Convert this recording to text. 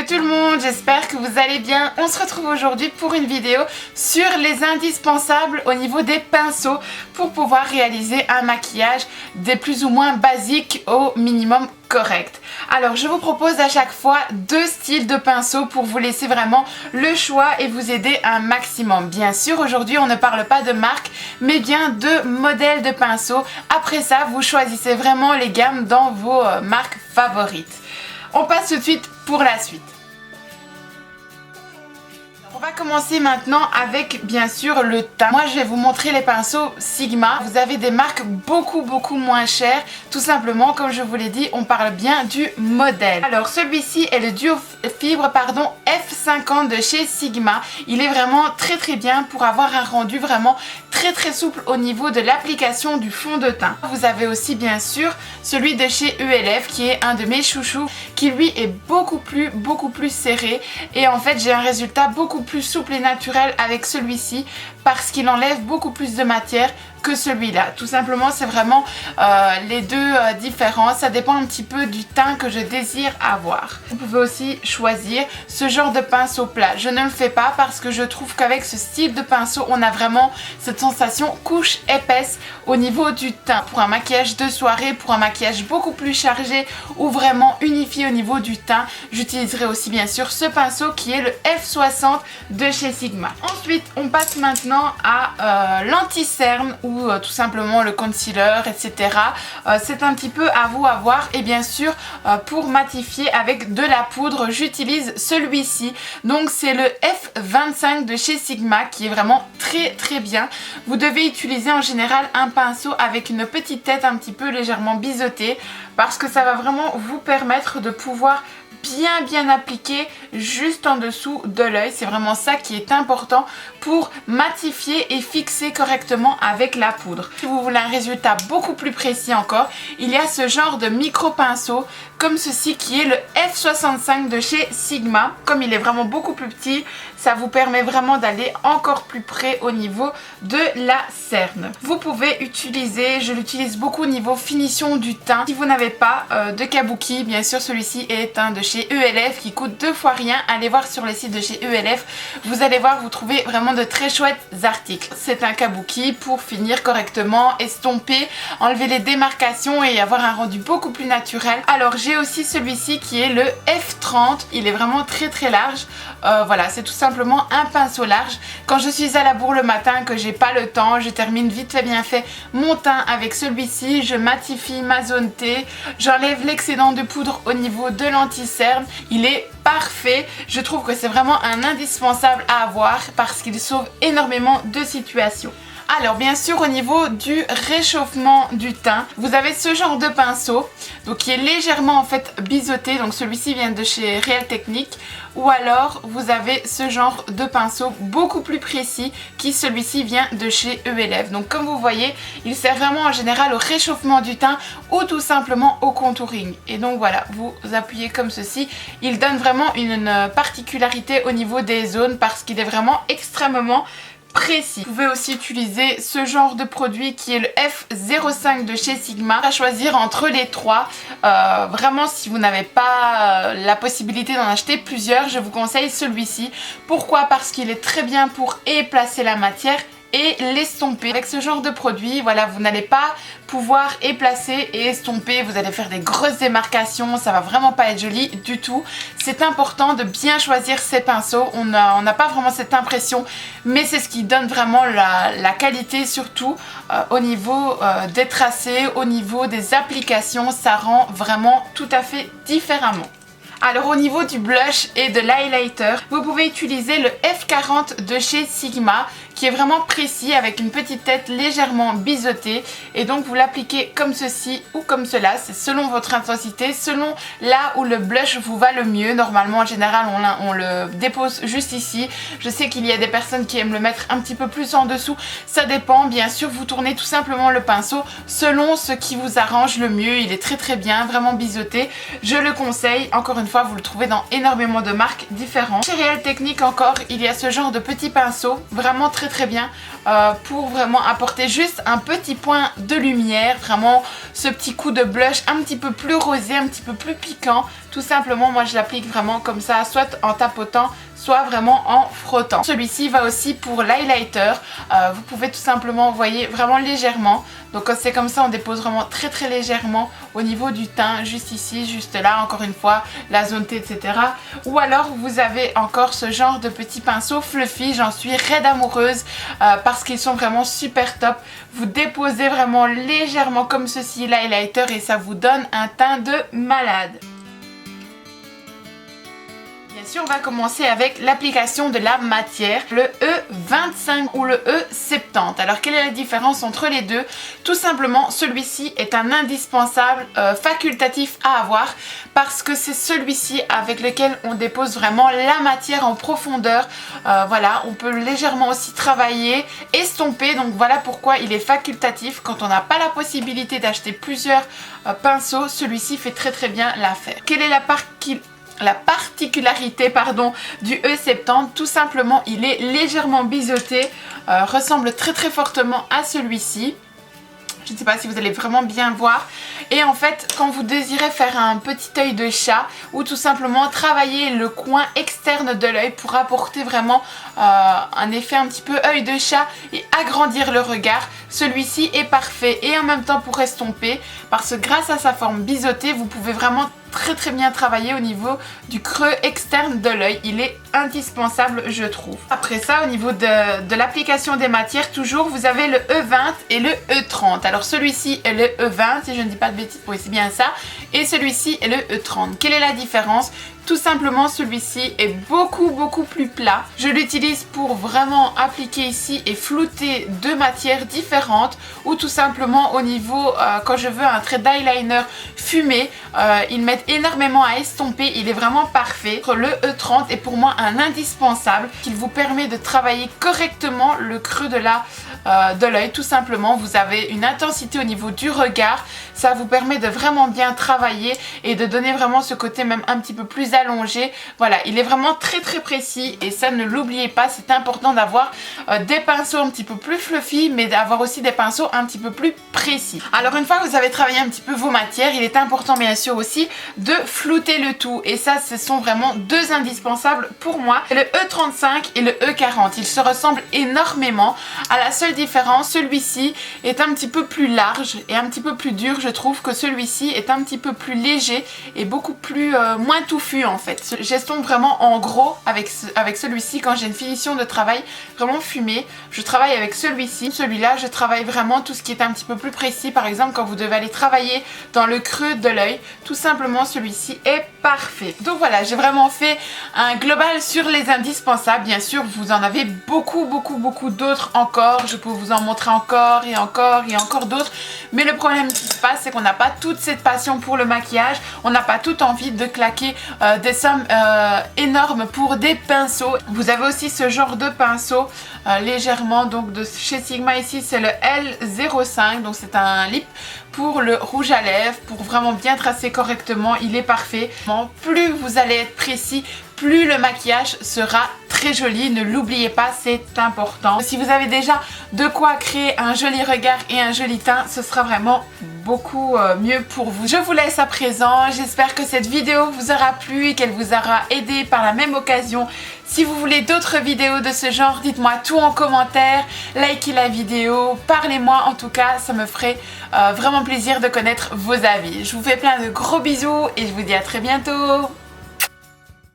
Salut tout le monde, j'espère que vous allez bien. On se retrouve aujourd'hui pour une vidéo sur les indispensables au niveau des pinceaux pour pouvoir réaliser un maquillage des plus ou moins basiques au minimum correct. Alors je vous propose à chaque fois deux styles de pinceaux pour vous laisser vraiment le choix et vous aider un maximum. Bien sûr aujourd'hui on ne parle pas de marque mais bien de modèles de pinceaux. Après ça vous choisissez vraiment les gammes dans vos marques favorites. On passe tout de suite pour la suite. On va commencer maintenant avec bien sûr le teint. Moi je vais vous montrer les pinceaux Sigma. Vous avez des marques beaucoup moins chères. Tout simplement comme je vous l'ai dit on parle bien du modèle. Alors celui-ci est le duo fibre F50 de chez Sigma. Il est vraiment très bien pour avoir un rendu vraiment très souple au niveau de l'application du fond de teint. Vous avez aussi bien sûr celui de chez ELF qui est un de mes chouchous qui lui est beaucoup plus serré et en fait j'ai un résultat beaucoup plus souple et naturel avec celui-ci parce qu'il enlève beaucoup plus de matière que celui-là. Tout simplement c'est vraiment les deux différences. Ça dépend un petit peu du teint que je désire avoir. Vous pouvez aussi choisir ce genre de pinceau plat. Je ne le fais pas parce que je trouve qu'avec ce style de pinceau on a vraiment cette sensation couche épaisse au niveau du teint. Pour un maquillage de soirée, pour un maquillage beaucoup plus chargé ou vraiment unifié au niveau du teint, j'utiliserai aussi bien sûr ce pinceau qui est le F60 de chez Sigma. Ensuite on passe maintenant à l'anti-cerne ou tout simplement le concealer, etc. C'est un petit peu à vous à voir et bien sûr pour matifier avec de la poudre j'utilise celui-ci. Donc c'est le F25 de chez Sigma qui est vraiment très bien. Vous devez utiliser en général un pinceau avec une petite tête un petit peu légèrement biseautée parce que ça va vraiment vous permettre de pouvoir bien appliquer juste en dessous de l'œil. C'est vraiment ça qui est important pour matifier et fixer correctement avec la poudre. Si vous voulez un résultat beaucoup plus précis encore, il y a ce genre de micro pinceau comme ceci qui est le F65 de chez Sigma. Comme il est vraiment beaucoup plus petit, ça vous permet vraiment d'aller encore plus près au niveau de la cerne. Vous pouvez utiliser, je l'utilise beaucoup au niveau finition du teint. Si vous n'avez pas de kabuki, bien sûr celui-ci est un de chez ELF qui coûte 2 fois rien. Allez voir sur le site de chez ELF, vous allez voir, vous trouvez vraiment de très chouettes articles. C'est un kabuki pour finir correctement, estomper, enlever les démarcations et avoir un rendu beaucoup plus naturel. Alors j'ai aussi celui-ci qui est le F30, il est vraiment très large. Voilà, c'est tout simplement un pinceau large. Quand je suis à la bourre le matin, que j'ai pas le temps, je termine vite fait bien fait mon teint avec celui-ci, je matifie ma zone T, j'enlève l'excédent de poudre au niveau de l'anti-cerne. Il est parfait, je trouve que c'est vraiment un indispensable à avoir parce qu'il sauve énormément de situations. Alors bien sûr au niveau du réchauffement du teint, vous avez ce genre de pinceau donc qui est légèrement en fait biseauté, donc celui-ci vient de chez Real Technique, ou alors vous avez ce genre de pinceau beaucoup plus précis qui celui-ci vient de chez ELF. Donc comme vous voyez il sert vraiment en général au réchauffement du teint ou tout simplement au contouring. Et donc voilà, vous appuyez comme ceci, il donne vraiment une particularité au niveau des zones parce qu'il est vraiment extrêmement précis. Vous pouvez aussi utiliser ce genre de produit qui est le F05 de chez Sigma. À choisir entre les trois. Vraiment si vous n'avez pas la possibilité d'en acheter plusieurs, je vous conseille celui-ci. Pourquoi? Parce qu'il est très bien pour éplacer la matière et l'estomper. Avec ce genre de produit, voilà, vous n'allez pas pouvoir éplacer et estomper, vous allez faire des grosses démarcations, ça va vraiment pas être joli du tout. C'est important de bien choisir ces pinceaux, on n'a pas vraiment cette impression, mais c'est ce qui donne vraiment la qualité, surtout au niveau des tracés, au niveau des applications, ça rend vraiment tout à fait différemment. Alors au niveau du blush et de l'highlighter, vous pouvez utiliser le F40 de chez Sigma qui est vraiment précis avec une petite tête légèrement biseautée et donc vous l'appliquez comme ceci ou comme cela, c'est selon votre intensité, selon là où le blush vous va le mieux. Normalement en général on le dépose juste ici, je sais qu'il y a des personnes qui aiment le mettre un petit peu plus en dessous, ça dépend. Bien sûr vous tournez tout simplement le pinceau selon ce qui vous arrange le mieux, il est très bien, vraiment biseauté, je le conseille. Encore une fois fois vous le trouvez dans énormément de marques différentes. Chez Real Technique encore, il y a ce genre de petits pinceaux, vraiment très bien, pour vraiment apporter juste un petit point de lumière, vraiment ce petit coup de blush un petit peu plus rosé, un petit peu plus piquant. Tout simplement, moi je l'applique vraiment comme ça, soit en tapotant, soit vraiment en frottant. Celui-ci va aussi pour l'highlighter. Vous pouvez tout simplement, vous voyez, vraiment légèrement. Donc quand c'est comme ça, on dépose vraiment très légèrement au niveau du teint, juste ici, juste là, encore une fois, la zone T, etc. Ou alors vous avez encore ce genre de petits pinceaux fluffy, j'en suis raide amoureuse parce qu'ils sont vraiment super top. Vous déposez vraiment légèrement comme ceci l'highlighter et ça vous donne un teint de malade. Bien sûr, on va commencer avec l'application de la matière, le E25 ou le E70. Alors, quelle est la différence entre les deux? Tout simplement, celui-ci est un indispensable facultatif à avoir parce que c'est celui-ci avec lequel on dépose vraiment la matière en profondeur. Voilà, on peut légèrement aussi travailler, estomper. Donc, voilà pourquoi il est facultatif. Quand on n'a pas la possibilité d'acheter plusieurs pinceaux, celui-ci fait très bien l'affaire. Quelle est la particularité du E70? Tout simplement, il est légèrement biseauté, ressemble très fortement à celui-ci. Je ne sais pas si vous allez vraiment bien voir. Et en fait, quand vous désirez faire un petit œil de chat ou tout simplement travailler le coin externe de l'œil pour apporter vraiment un effet un petit peu œil de chat et agrandir le regard, celui-ci est parfait. Et en même temps pour estomper, parce que grâce à sa forme biseautée, vous pouvez vraiment très bien travailler au niveau du creux externe de l'œil. Il est indispensable, je trouve. Après ça, au niveau de l'application des matières, toujours vous avez le E20 et le E30. Alors celui-ci est le E20, si je ne dis pas de bêtises, oui c'est bien ça, et celui-ci est le E30. Quelle est la différence? Tout simplement, celui-ci est beaucoup plus plat. Je l'utilise pour vraiment appliquer ici et flouter deux matières différentes, ou tout simplement au niveau, quand je veux un trait d'eyeliner fumé, il m'aide énormément à estomper. Il est vraiment parfait. Le E30 est pour moi un indispensable. Il vous permet de travailler correctement le creux de l'œil. Tout simplement, vous avez une intensité au niveau du regard. Ça vous permet de vraiment bien travailler et de donner vraiment ce côté même un petit peu plus allongé. Voilà, il est vraiment très précis et ça, ne l'oubliez pas, c'est important d'avoir des pinceaux un petit peu plus fluffy, mais d'avoir aussi des pinceaux un petit peu plus précis. Alors une fois que vous avez travaillé un petit peu vos matières, il est important bien sûr aussi de flouter le tout, et ça, ce sont vraiment deux indispensables pour moi. Le E35 et le E40, ils se ressemblent énormément. À la seule différence, celui-ci est un petit peu plus large et un petit peu plus dur. Je trouve que celui-ci est un petit peu plus léger et beaucoup plus moins touffu en fait. J'estompe vraiment en gros avec celui-ci quand j'ai une finition de travail vraiment fumée. Je travaille avec celui-ci. Celui-là, je travaille vraiment tout ce qui est un petit peu plus précis. Par exemple, quand vous devez aller travailler dans le creux de l'œil, tout simplement celui-ci est parfait. Donc voilà, j'ai vraiment fait un global sur les indispensables. Bien sûr, vous en avez beaucoup d'autres encore. Je peux vous en montrer encore et encore d'autres. Mais le problème qui se passe, c'est qu'on n'a pas toute cette passion pour le maquillage. On n'a pas toute envie de claquer des sommes énormes pour des pinceaux. Vous avez aussi ce genre de pinceau légèrement, donc de chez Sigma ici, c'est le L05. Donc c'est un lip pour le rouge à lèvres, pour vraiment bien tracer correctement. Il est parfait. Plus vous allez être précis, plus le maquillage sera très joli. Ne l'oubliez pas, c'est important. Si vous avez déjà de quoi créer un joli regard et un joli teint, ce sera vraiment beaucoup mieux pour vous. Je vous laisse à présent. J'espère que cette vidéo vous aura plu et qu'elle vous aura aidé par la même occasion. Si vous voulez d'autres vidéos de ce genre, dites-moi tout en commentaire, likez la vidéo, parlez-moi, en tout cas ça me ferait vraiment plaisir de connaître vos avis. Je vous fais plein de gros bisous et je vous dis à très bientôt.